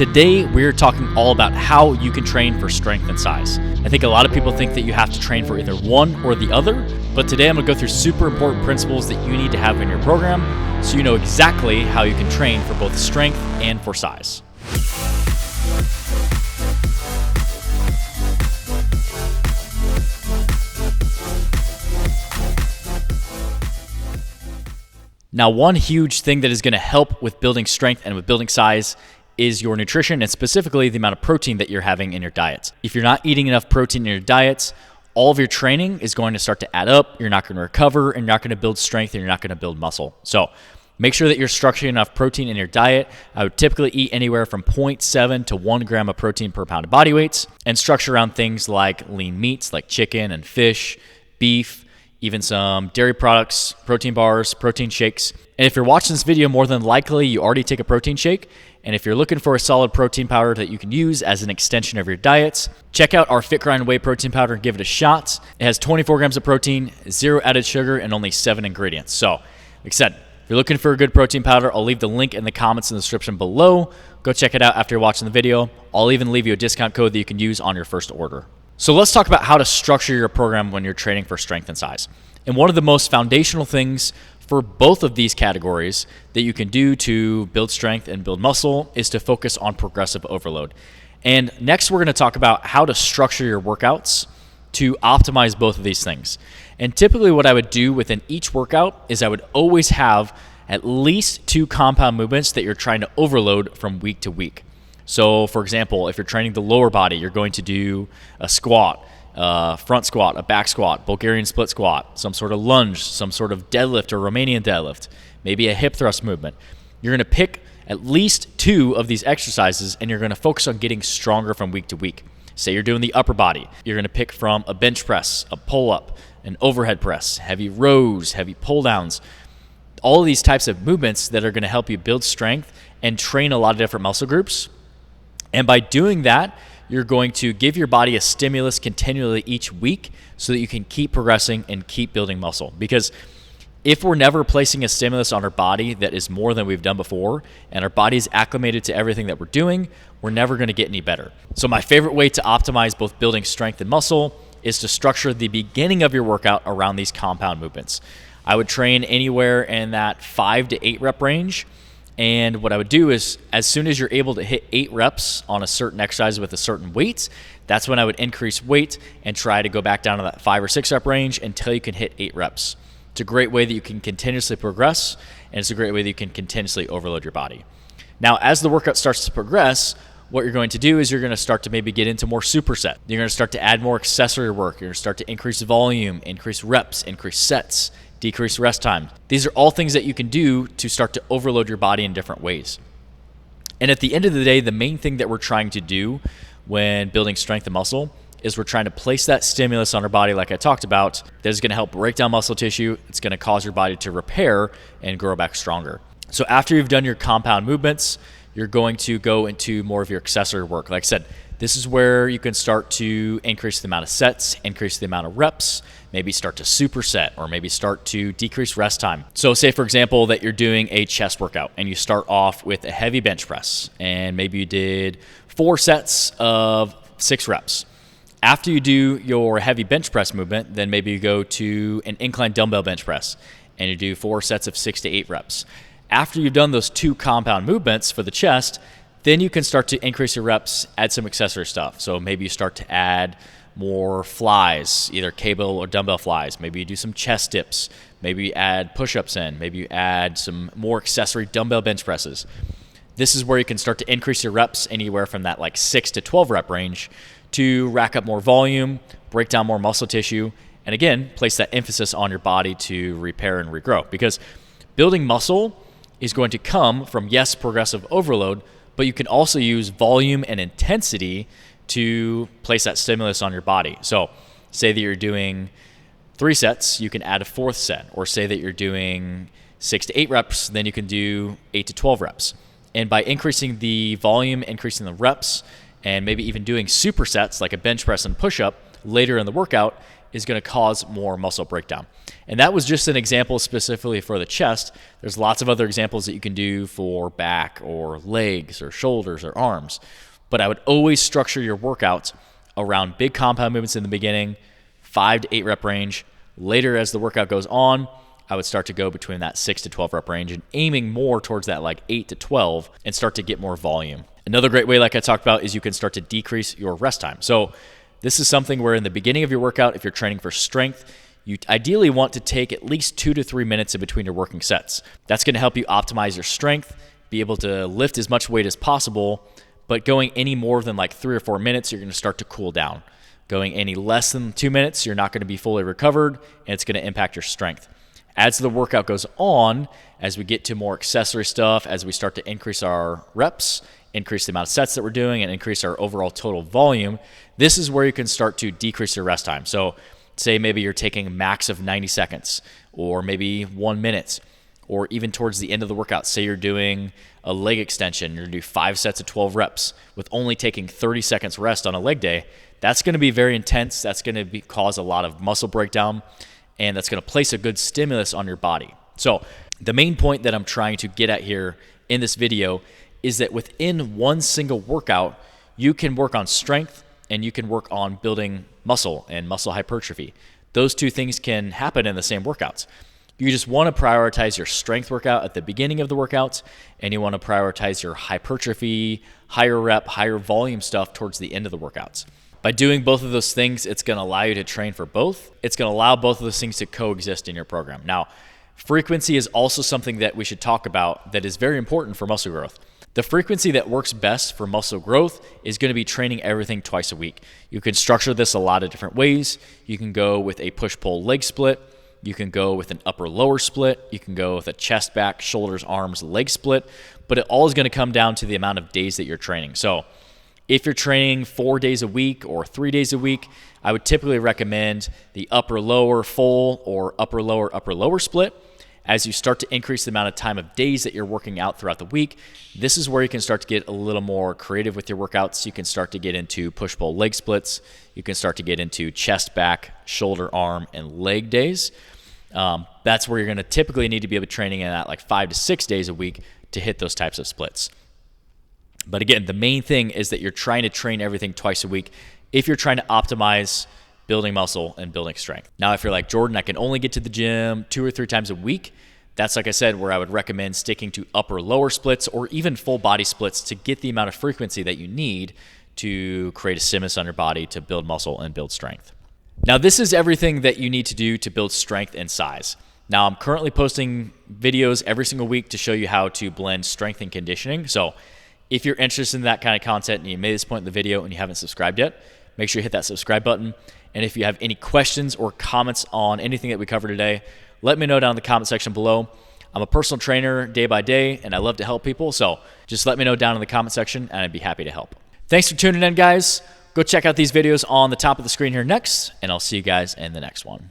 Today, we're talking all about how you can train for strength and size. I think a lot of people think that you have to train for either one or the other, but today I'm going to go through super important principles that you need to have in your program so you know exactly how you can train for both strength and for size. Now, one huge thing that is going to help with building strength and with building size is your nutrition, and specifically the amount of protein that you're having in your diets. If you're not eating enough protein in your diets, all of your training is going to start to add up. You're not going to recover, and you're not going to build strength, and you're not going to build muscle. So make sure that you're structuring enough protein in your diet. I would typically eat anywhere from 0.7 to 1 gram of protein per pound of body weight, and structure around things like lean meats like chicken and fish, beef, even some dairy products, protein bars, protein shakes. And if you're watching this video, more than likely you already take a protein shake. And if you're looking for a solid protein powder that you can use as an extension of your diets, check out our Fit Grind Whey protein powder and give it a shot. It has 24 grams of protein, 0 added sugar, and only 7 ingredients. So, like I said, if you're looking for a good protein powder, I'll leave the link in the comments in the description below. Go check it out after you're watching the video. I'll even leave you a discount code that you can use on your first order. So let's talk about how to structure your program when you're training for strength and size. And one of the most foundational things for both of these categories that you can do to build strength and build muscle is to focus on progressive overload. And next, we're going to talk about how to structure your workouts to optimize both of these things. And typically what I would do within each workout is I would always have at least 2 compound movements that you're trying to overload from week to week. So for example, if you're training the lower body, you're going to do a squat, front squat, a back squat, Bulgarian split squat, some sort of lunge, some sort of deadlift or Romanian deadlift, maybe a hip thrust movement. You're going to pick at least 2 of these exercises and you're going to focus on getting stronger from week to week. Say you're doing the upper body. You're going to pick from a bench press, a pull-up, an overhead press, heavy rows, heavy pull-downs, all of these types of movements that are going to help you build strength and train a lot of different muscle groups. And by doing that, you're going to give your body a stimulus continually each week so that you can keep progressing and keep building muscle. Because if we're never placing a stimulus on our body that is more than we've done before, and our body's acclimated to everything that we're doing, we're never going to get any better. So my favorite way to optimize both building strength and muscle is to structure the beginning of your workout around these compound movements. I would train anywhere in that 5 to 8 rep range. And what I would do is as soon as you're able to hit 8 reps on a certain exercise with a certain weight, that's when I would increase weight and try to go back down to that 5 or 6 rep range until you can hit 8 reps. It's a great way that you can continuously progress, and it's a great way that you can continuously overload your body. Now, as the workout starts to progress, what you're going to do is you're going to start to maybe get into more superset. You're going to start to add more accessory work. You're going to start to increase volume, increase reps, increase sets, decrease rest time. These are all things that you can do to start to overload your body in different ways. And at the end of the day, the main thing that we're trying to do when building strength and muscle is we're trying to place that stimulus on our body, like I talked about, that is going to help break down muscle tissue. It's going to cause your body to repair and grow back stronger. So after you've done your compound movements, you're going to go into more of your accessory work. Like I said, this is where you can start to increase the amount of sets, increase the amount of reps, maybe start to superset, or maybe start to decrease rest time. So say, for example, that you're doing a chest workout and you start off with a heavy bench press, and maybe you did 4 sets of 6 reps. After you do your heavy bench press movement, then maybe you go to an incline dumbbell bench press and you do 4 sets of 6 to 8 reps. After you've done those 2 compound movements for the chest, then you can start to increase your reps, add some accessory stuff. So maybe you start to add more flies, either cable or dumbbell flies. Maybe you do some chest dips. Maybe you add push-ups in. Maybe you add some more accessory dumbbell bench presses. This is where you can start to increase your reps anywhere from that like 6 to 12 rep range to rack up more volume, break down more muscle tissue, and again, place that emphasis on your body to repair and regrow. Because building muscle is going to come from, yes, progressive overload, but you can also use volume and intensity to place that stimulus on your body. So say that you're doing 3 sets, you can add a 4th set. Or say that you're doing 6 to 8 reps, then you can do 8 to 12 reps. And by increasing the volume, increasing the reps, and maybe even doing supersets like a bench press and push-up later in the workout is going to cause more muscle breakdown. And that was just an example specifically for the chest. There's lots of other examples that you can do for back or legs or shoulders or arms. But I would always structure your workouts around big compound movements in the beginning, 5 to 8 rep range. Later, as the workout goes on, I would start to go between that 6 to 12 rep range and aiming more towards that like 8 to 12 and start to get more volume. Another great way, like I talked about, is you can start to decrease your rest time. So this is something where in the beginning of your workout, if you're training for strength, you ideally want to take at least 2 to 3 minutes in between your working sets. That's going to help you optimize your strength, be able to lift as much weight as possible, but going any more than like 3 or 4 minutes, you're going to start to cool down. Going any less than 2 minutes, you're not going to be fully recovered, and it's going to impact your strength. As the workout goes on, as we get to more accessory stuff, as we start to increase our reps, increase the amount of sets that we're doing, and increase our overall total volume, this is where you can start to decrease your rest time. So say maybe you're taking a max of 90 seconds or maybe 1 minute, or even towards the end of the workout, say you're doing a leg extension, you're going to do 5 sets of 12 reps with only taking 30 seconds rest on a leg day. That's going to be very intense. That's going to cause a lot of muscle breakdown, and that's going to place a good stimulus on your body. So the main point that I'm trying to get at here in this video is that within one single workout, you can work on strength and you can work on building muscle and muscle hypertrophy. Those two things can happen in the same workouts. You just want to prioritize your strength workout at the beginning of the workouts, and you want to prioritize your hypertrophy, higher rep, higher volume stuff towards the end of the workouts. By doing both of those things, it's going to allow you to train for both. It's going to allow both of those things to coexist in your program. Now, frequency is also something that we should talk about that is very important for muscle growth. The frequency that works best for muscle growth is going to be training everything twice a week. You can structure this a lot of different ways. You can go with a push-pull leg split. You can go with an upper-lower split. You can go with a chest, back, shoulders, arms, leg split. But it all is going to come down to the amount of days that you're training. So if you're training 4 days a week or 3 days a week, I would typically recommend the upper-lower full or upper-lower split. As you start to increase the amount of time of days that you're working out throughout the week, this is where you can start to get a little more creative with your workouts. You can start to get into push-pull leg splits. You can start to get into chest, back, shoulder, arm, and leg days. That's where you're going to typically need to be able to training in at like 5 to 6 days a week to hit those types of splits. But again, the main thing is that you're trying to train everything twice a week if you're trying to optimize building muscle and building strength. Now, if you're like, Jordan, I can only get to the gym 2 or 3 times a week, that's, like I said, where I would recommend sticking to upper-lower splits or even full body splits to get the amount of frequency that you need to create a stimulus on your body to build muscle and build strength. Now, this is everything that you need to do to build strength and size. Now, I'm currently posting videos every single week to show you how to blend strength and conditioning. So if you're interested in that kind of content and you made this point in the video and you haven't subscribed yet, make sure you hit that subscribe button. And if you have any questions or comments on anything that we covered today, let me know down in the comment section below. I'm a personal trainer day by day, and I love to help people. So just let me know down in the comment section, and I'd be happy to help. Thanks for tuning in, guys. Go check out these videos on the top of the screen here next, and I'll see you guys in the next one.